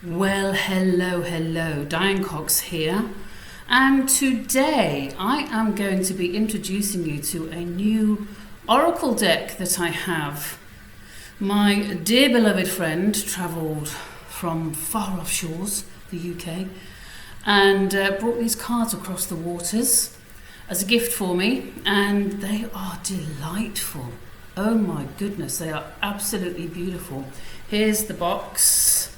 Well, hello, Diane Cox here, and today I am going to be introducing you to a new oracle deck that I have. My dear beloved friend travelled from far off shores, the UK, and brought these cards across the waters as a gift for me, and they are delightful. Oh my goodness, they are absolutely beautiful. Here's the box.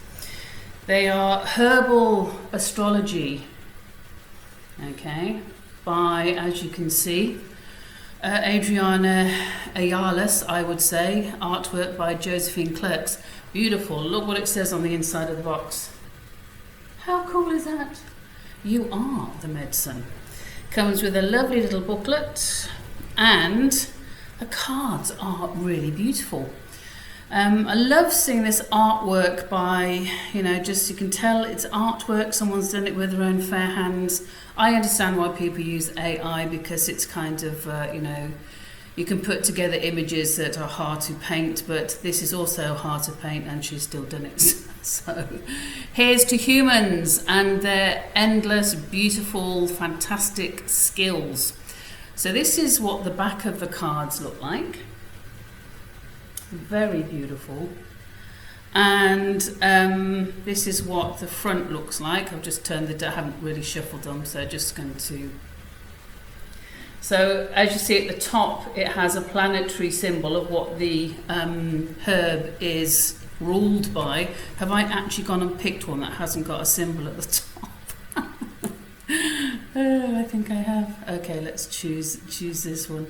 They are Herbal Astrology, okay, by, as you can see, Adriana Ayales, I would say, artwork by Josephine Clerks. Beautiful. Look what it says on the inside of the box. How cool is that? You are the medicine. Comes with a lovely little booklet, and the cards are really beautiful. I love seeing this artwork by, just you can tell it's artwork, someone's done it with their own fair hands. I understand why people use AI, because it's kind of, you can put together images that are hard to paint, but this is also hard to paint and she's still done it. So here's to humans and their endless, beautiful, fantastic skills. So this is what the back of the cards look like. Very beautiful, and this is what the front looks like. I've just turned I haven't really shuffled them, so just going to. So as you see at the top, it has a planetary symbol of what the herb is ruled by. Have I actually gone and picked one that hasn't got a symbol at the top? Oh, I think I have. Okay, let's choose this one.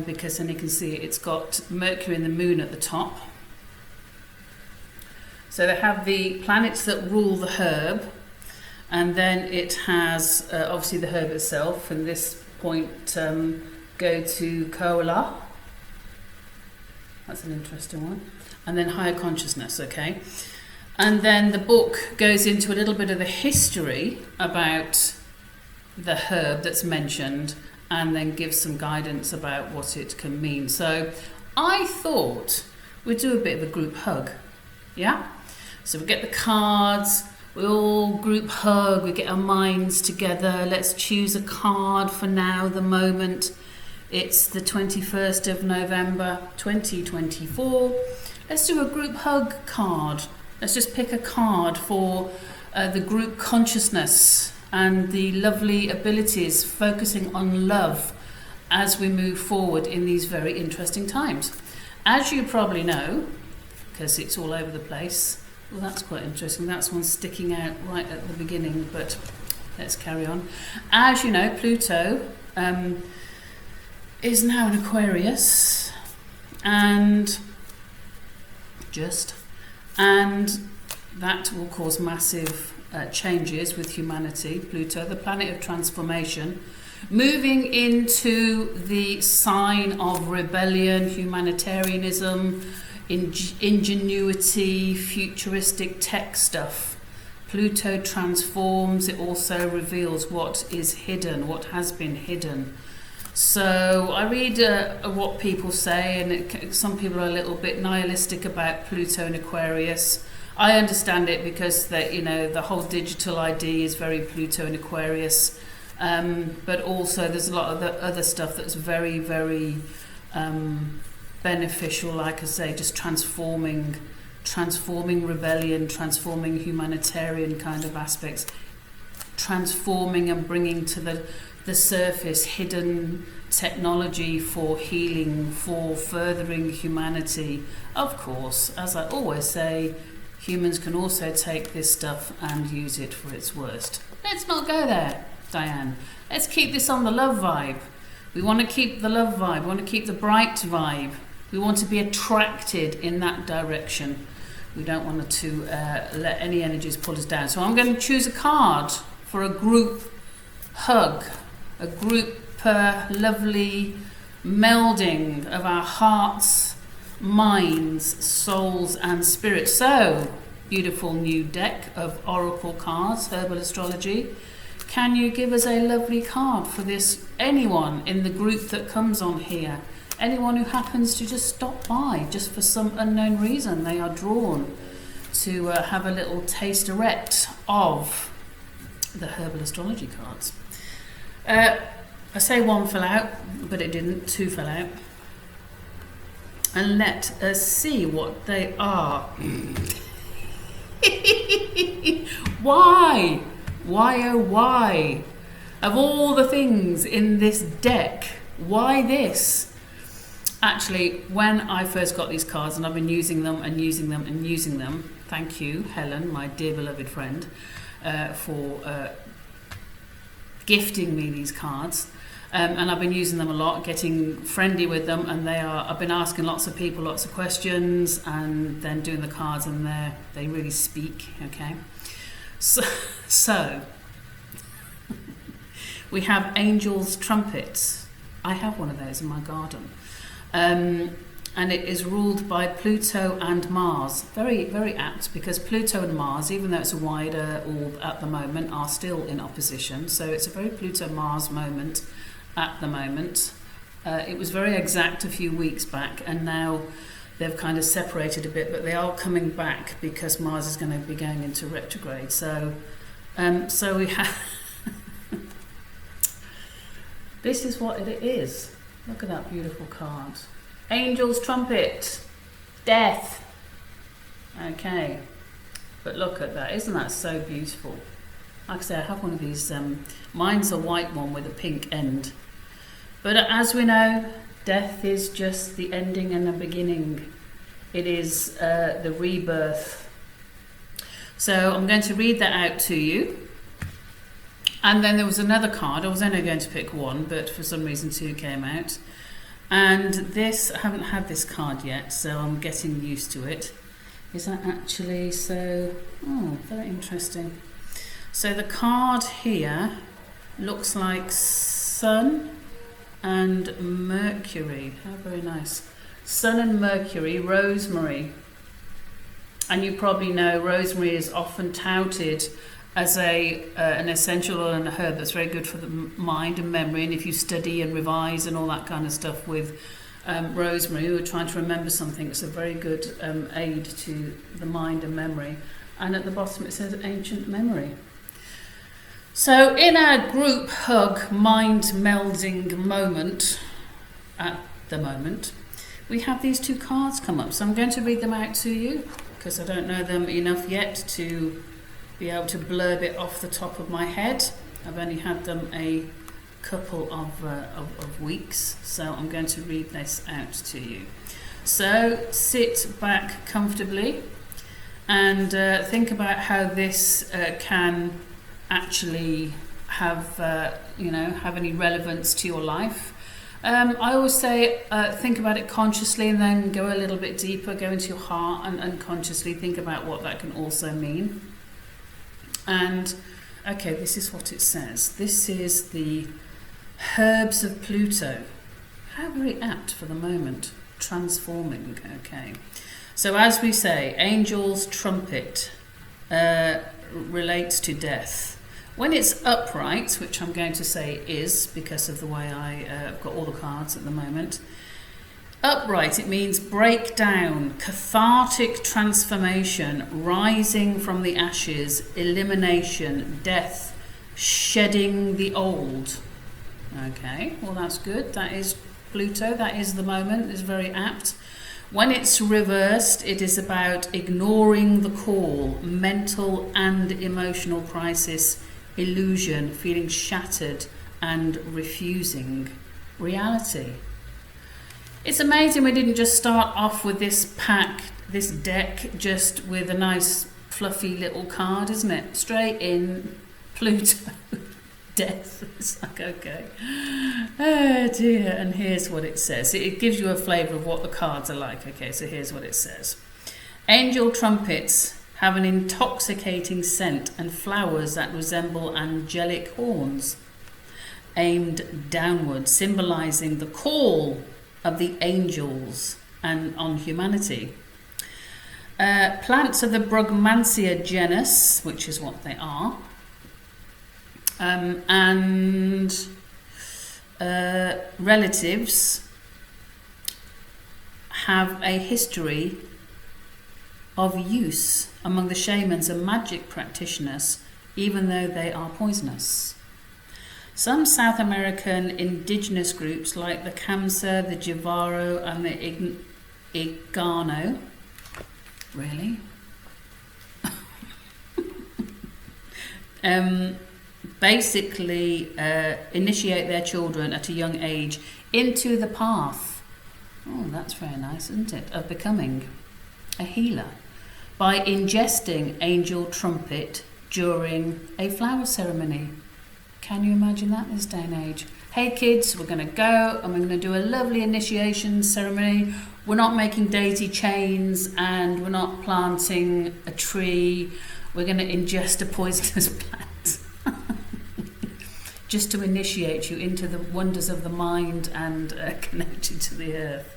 Because then you can see it's got Mercury and the Moon at the top. So they have the planets that rule the herb, and then it has obviously the herb itself, and this point go to Koala. That's an interesting one. And then higher consciousness, okay? And then the book goes into a little bit of the history about the herb that's mentioned, and then give some guidance about what it can mean. So I thought we'd do a bit of a group hug, yeah? So we get the cards, we all group hug, we get our minds together. Let's choose a card for now, the moment. It's the 21st of November, 2024. Let's do a group hug card. Let's just pick a card for the group consciousness and the lovely abilities, focusing on love as we move forward in these very interesting times. As you probably know, because it's all over the place, well, that's quite interesting. That's one sticking out right at the beginning, but let's carry on. As you know, Pluto is now in Aquarius, and that will cause massive changes with humanity. Pluto, the planet of transformation, moving into the sign of rebellion, humanitarianism, ingenuity, futuristic tech stuff. Pluto transforms, it also reveals what is hidden, what has been hidden. So I read what people say, and some people are a little bit nihilistic about Pluto and Aquarius. I understand it because the whole digital ID is very Pluto and Aquarius, but also there's a lot of the other stuff that's very, very beneficial. Like I say, just transforming rebellion, transforming humanitarian kind of aspects, transforming and bringing to the surface hidden technology for healing, for furthering humanity. Of course, as I always say, humans can also take this stuff and use it for its worst. Let's not go there, Diane. Let's keep this on the love vibe. We want to keep the love vibe. We want to keep the bright vibe. We want to be attracted in that direction. We don't want to let any energies pull us down. So I'm going to choose a card for a group hug, a group lovely melding of our hearts, minds, souls and spirits. So, beautiful new deck of oracle cards, Herbal Astrology. Can you give us a lovely card for this? Anyone in the group that comes on here, anyone who happens to just stop by just for some unknown reason, they are drawn to have a little tasterette of the Herbal Astrology cards. I say one fell out, but it didn't. Two fell out. And let us see what they are. Why? Why, oh why? Of all the things in this deck, why this? Actually, when I first got these cards, and I've been using them and using them and using them, thank you, Helen, my dear beloved friend, for gifting me these cards. And I've been using them a lot, getting friendly with them, and I've been asking lots of people lots of questions, and then doing the cards, and they really speak, okay? So we have Angel's Trumpets. I have one of those in my garden. And it is ruled by Pluto and Mars. Very, very apt, because Pluto and Mars, even though it's a wider orb at the moment, are still in opposition. So it's a very Pluto-Mars moment at the moment. It was very exact a few weeks back, and now they've kind of separated a bit, but they are coming back because Mars is going to be going into retrograde. So we have... This is what it is. Look at that beautiful card. Angel's Trumpet. Death. Okay. But look at that. Isn't that so beautiful? Like I say, I have one of these. Mine's a white one with a pink end. But as we know, death is just the ending and the beginning. It is the rebirth. So I'm going to read that out to you. And then there was another card. I was only going to pick one, but for some reason two came out. And this, I haven't had this card yet, so I'm getting used to it. Is that actually so? Oh, very interesting. So the card here looks like Sun and Mercury. How very nice. Sun and Mercury, rosemary. And you probably know rosemary is often touted as an essential oil and a herb that's very good for the mind and memory. And if you study and revise and all that kind of stuff with rosemary, or trying to remember something, it's a very good aid to the mind and memory. And at the bottom it says ancient memory. So in our group hug mind melding moment, at the moment, we have these two cards come up. So I'm going to read them out to you, because I don't know them enough yet to be able to blurb it off the top of my head. I've only had them a couple of weeks, so I'm going to read this out to you. So sit back comfortably and think about how this can actually have have any relevance to your life. I always say think about it consciously, and then go a little bit deeper, go into your heart and unconsciously think about what that can also mean. And okay, this is what it says. This is the herbs of Pluto. How very apt for the moment. Transforming. Okay. So as we say, Angel's Trumpet relates to death. When it's upright, which I'm going to say is, because of the way I've got all the cards at the moment, upright, it means breakdown, cathartic transformation, rising from the ashes, elimination, death, shedding the old. Okay, well that's good. That is Pluto, that is the moment, is very apt. When it's reversed, it is about ignoring the call, mental and emotional crisis, illusion, feeling shattered and refusing reality. It's amazing we didn't just start off with this deck, just with a nice fluffy little card, isn't it? Straight in, Pluto, death. It's like, okay. Oh dear, and here's what it says. It gives you a flavour of what the cards are like. Okay, so here's what it says. Angel trumpets have an intoxicating scent and flowers that resemble angelic horns aimed downward, symbolising the call of the angels and on humanity. Plants of the Brugmansia genus, which is what they are, and relatives have a history of use among the shamans and magic practitioners, even though they are poisonous. Some South American indigenous groups like the Kamsa, the Jivaro and the Igano, really? Basically initiate their children at a young age into the path, oh that's very nice, isn't it, of becoming a healer by ingesting angel trumpet during a flower ceremony. Can you imagine that this day and age? Hey kids, we're going to go and we're going to do a lovely initiation ceremony. We're not making daisy chains and we're not planting a tree. We're going to ingest a poisonous plant just to initiate you into the wonders of the mind and connect you to the earth.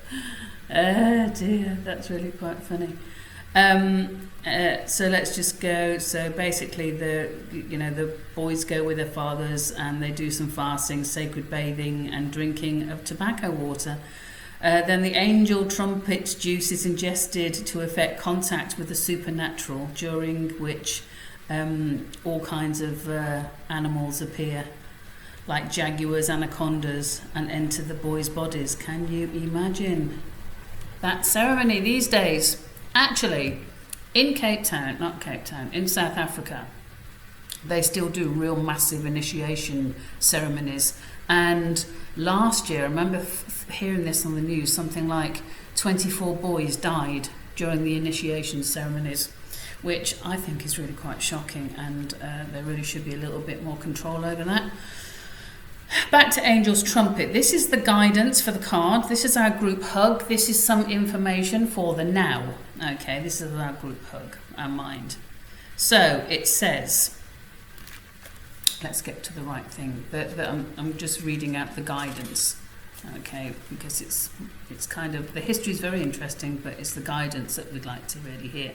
Oh dear, that's really quite funny. So let's just go. So basically, the boys go with their fathers and they do some fasting, sacred bathing, and drinking of tobacco water. Then the angel trumpet juice is ingested to effect contact with the supernatural, during which all kinds of animals appear, like jaguars, anacondas, and enter the boys' bodies. Can you imagine that ceremony these days? Actually, in in South Africa, they still do real massive initiation ceremonies. And last year, I remember hearing this on the news, something like 24 boys died during the initiation ceremonies, which I think is really quite shocking, and there really should be a little bit more control over that. Back to Angel's Trumpet. This is the guidance for the card. This is our group hug. This is some information for the now. Okay, this is our group hug, our mind. So it says, let's get to the right thing. I'm just reading out the guidance. Okay, because it's kind of, the history is very interesting, but it's the guidance that we'd like to really hear.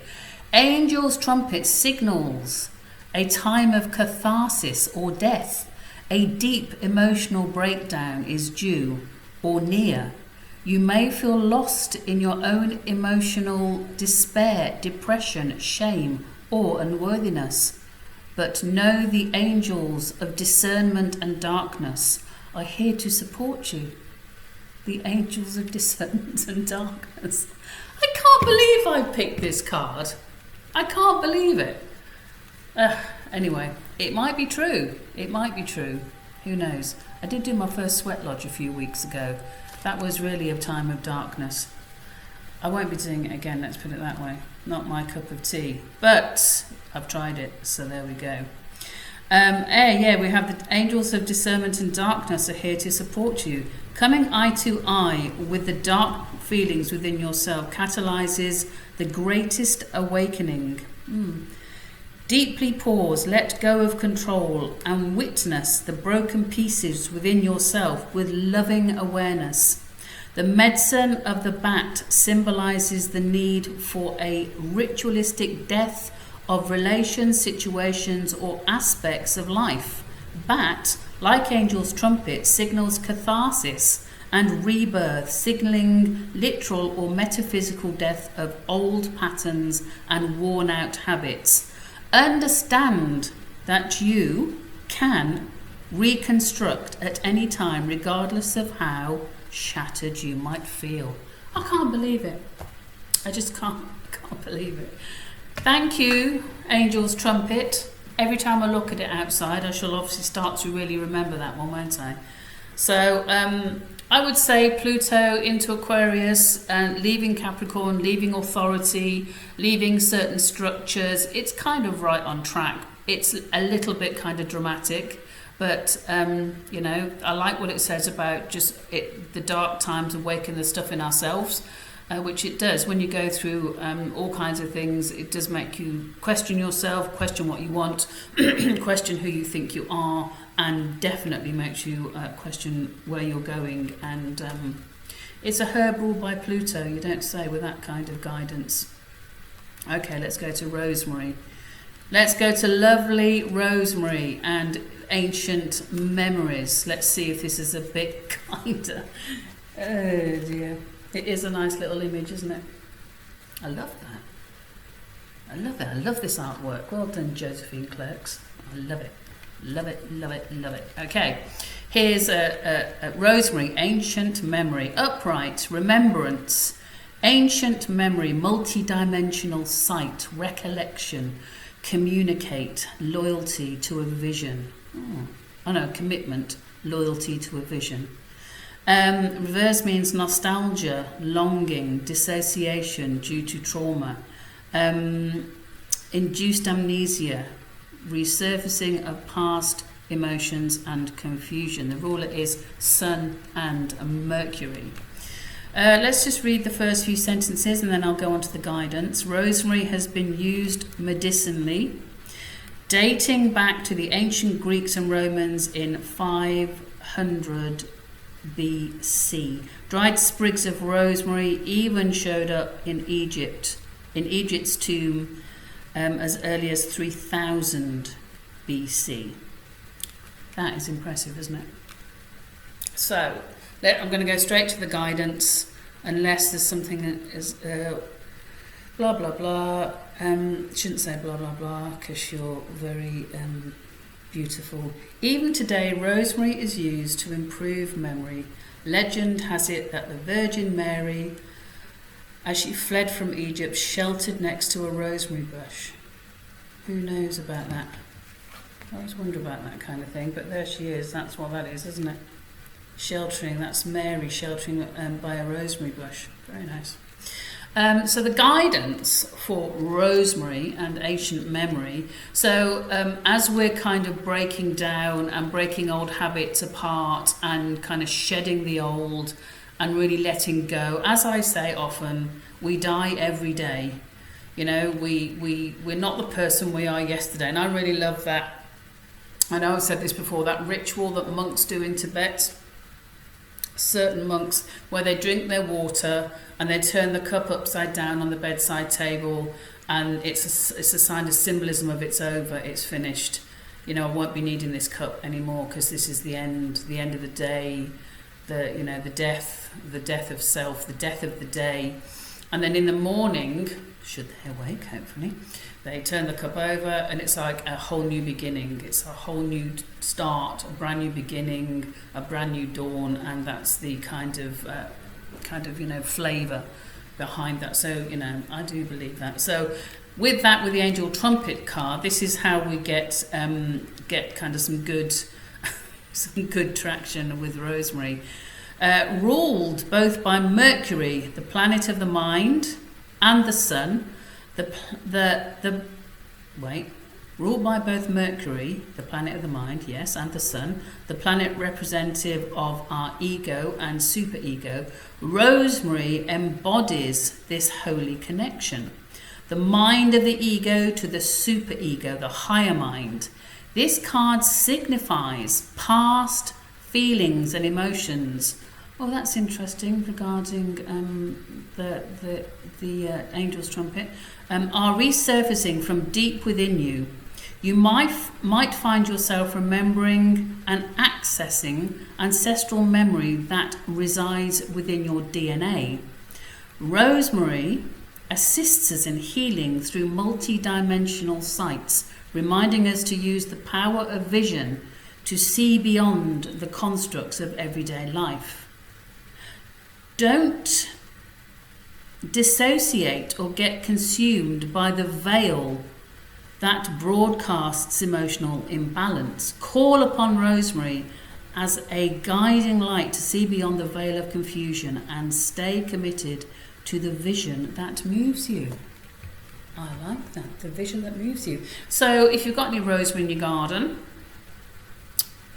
Angel's Trumpet signals a time of catharsis or death. A deep emotional breakdown is due or near. You may feel lost in your own emotional despair, depression, shame, or unworthiness. But know the angels of discernment and darkness are here to support you. The angels of discernment and darkness. I can't believe I picked this card. I can't believe it. Anyway, it might be true. It might be true. Who knows? I did do my first sweat lodge a few weeks ago. That was really a time of darkness. I won't be doing it again, let's put it that way. Not my cup of tea. But I've tried it, so there we go. We have the angels of discernment and darkness are here to support you. Coming eye to eye with the dark feelings within yourself catalyzes the greatest awakening. Deeply pause, let go of control, and witness the broken pieces within yourself with loving awareness. The medicine of the bat symbolizes the need for a ritualistic death of relations, situations, or aspects of life. Bat, like Angel's Trumpet, signals catharsis and rebirth, signaling literal or metaphysical death of old patterns and worn-out habits. Understand that you can reconstruct at any time, regardless of how shattered you might feel. I can't believe it. I just can't believe it. Thank you, Angel's Trumpet. Every time I look at it outside, I shall obviously start to really remember that one, won't I? So I would say Pluto into Aquarius and leaving Capricorn, leaving authority, leaving certain structures. It's kind of right on track. It's a little bit kind of dramatic, but I like what it says about just the dark times awaken the stuff in ourselves, which it does. When you go through all kinds of things, it does make you question yourself, question what you want, question who you think you are, and definitely makes you question where you're going. And it's a herb ruled by Pluto, you don't say, with that kind of guidance. Okay, let's go to Rosemary. Let's go to lovely Rosemary and ancient memories. Let's see if this is a bit kinder. Oh dear. It is a nice little image, isn't it? I love that. I love it. I love this artwork. Well done, Josephine Clerks. I love it. Love it, love it, love it. Okay, here's a rosemary, ancient memory, upright, remembrance, ancient memory, multi-dimensional sight, recollection, communicate, loyalty to a vision. Commitment, loyalty to a vision. Reverse means nostalgia, longing, dissociation due to trauma, induced amnesia, resurfacing of past emotions and confusion. The ruler is Sun and Mercury. Let's just read the first few sentences and then I'll go on to the guidance. Rosemary has been used medicinally, dating back to the ancient Greeks and Romans in 500 BC. Dried sprigs of rosemary even showed up in Egypt's tomb as early as 3000 BC. That is impressive, isn't it? So, I'm going to go straight to the guidance, unless there's something that is blah blah blah. Shouldn't say blah blah blah because you're very beautiful. Even today, rosemary is used to improve memory. Legend has it that the Virgin Mary, as she fled from Egypt, sheltered next to a rosemary bush. Who knows about that? I always wonder about that kind of thing, but there she is. That's what that is, isn't it? Sheltering, that's Mary sheltering by a rosemary bush. Very nice. So the guidance for rosemary and ancient memory. So as we're kind of breaking down and breaking old habits apart and kind of shedding the old and really letting go, as I say often, we die every day. You know, we're not the person we are yesterday. And I really love that. I know I've said this before, that ritual that monks do in Tibet. Certain monks, where they drink their water and they turn the cup upside down on the bedside table, and it's a sign of symbolism of it's over, it's finished. You know, I won't be needing this cup anymore because this is the end of the day, the death of self, the death of the day. And then in the morning, should they awake, hopefully, they turn the cup over and it's like a whole new beginning. It's a whole new start, a brand new beginning, a brand new dawn, and that's the kind of flavour behind that. So, I do believe that. So with the angel trumpet card, this is how we get kind of some good traction with rosemary. Ruled both by Mercury, the planet of the mind, and the Sun. Ruled by both Mercury, the planet of the mind, yes, and the Sun, the planet representative of our ego and superego. Rosemary embodies this holy connection. The mind of the ego to the superego, the higher mind. This card signifies past feelings and emotions. Oh, that's interesting regarding the angel's trumpet. Are resurfacing from deep within you. You might find yourself remembering and accessing ancestral memory that resides within your DNA. Rosemary assists us in healing through multi-dimensional sights, reminding us to use the power of vision to see beyond the constructs of everyday life. Don't dissociate or get consumed by the veil that broadcasts emotional imbalance. Call upon rosemary as a guiding light to see beyond the veil of confusion and stay committed to the vision that moves you. I like that, the vision that moves you. So if you've got any rosemary in your garden,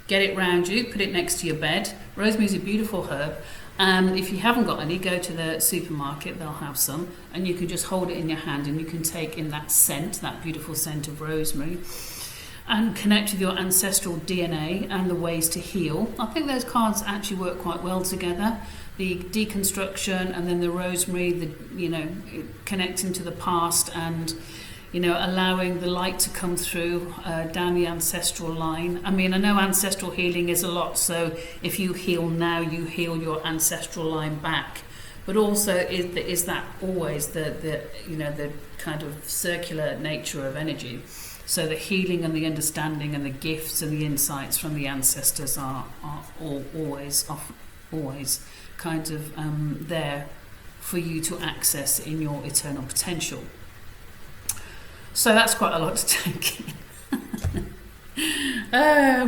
get it round you, put it next to your bed. Rosemary is a beautiful herb. If you haven't got any, go to the supermarket, they'll have some, and you can just hold it in your hand and you can take in that scent, that beautiful scent of rosemary, and connect with your ancestral DNA and the ways to heal. I think those cards actually work quite well together. The deconstruction and then the rosemary, connecting to the past and allowing the light to come through down the ancestral line. I mean, I know ancestral healing is a lot, so if you heal now, you heal your ancestral line back. but also is that always the the kind of circular nature of energy. So the healing and the understanding and the gifts and the insights from the ancestors are always kind of there for you to access in your eternal potential. So that's quite a lot to take in.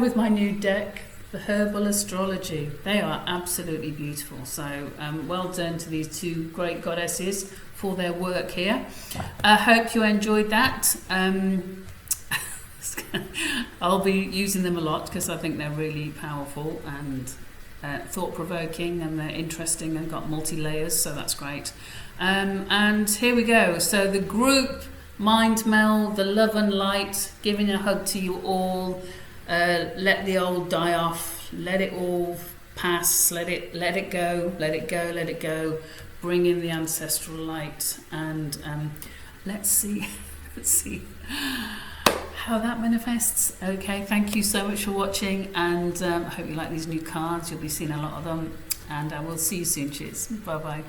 With my new deck, the Herbal Astrology. They are absolutely beautiful. So well done to these two great goddesses for their work here. I hope you enjoyed that. I'll be using them a lot because I think they're really powerful and thought-provoking, and they're interesting and got multi-layers, so that's great. And here we go. So the group mind meld, the love and light, giving a hug to you all. Let the old die off, let it all pass, let it go, let it go, let it go. Bring in the ancestral light, and let's see how that manifests. Okay, thank you so much for watching, and I hope you like these new cards. You'll be seeing a lot of them, and I will see you soon. Cheers. Bye bye.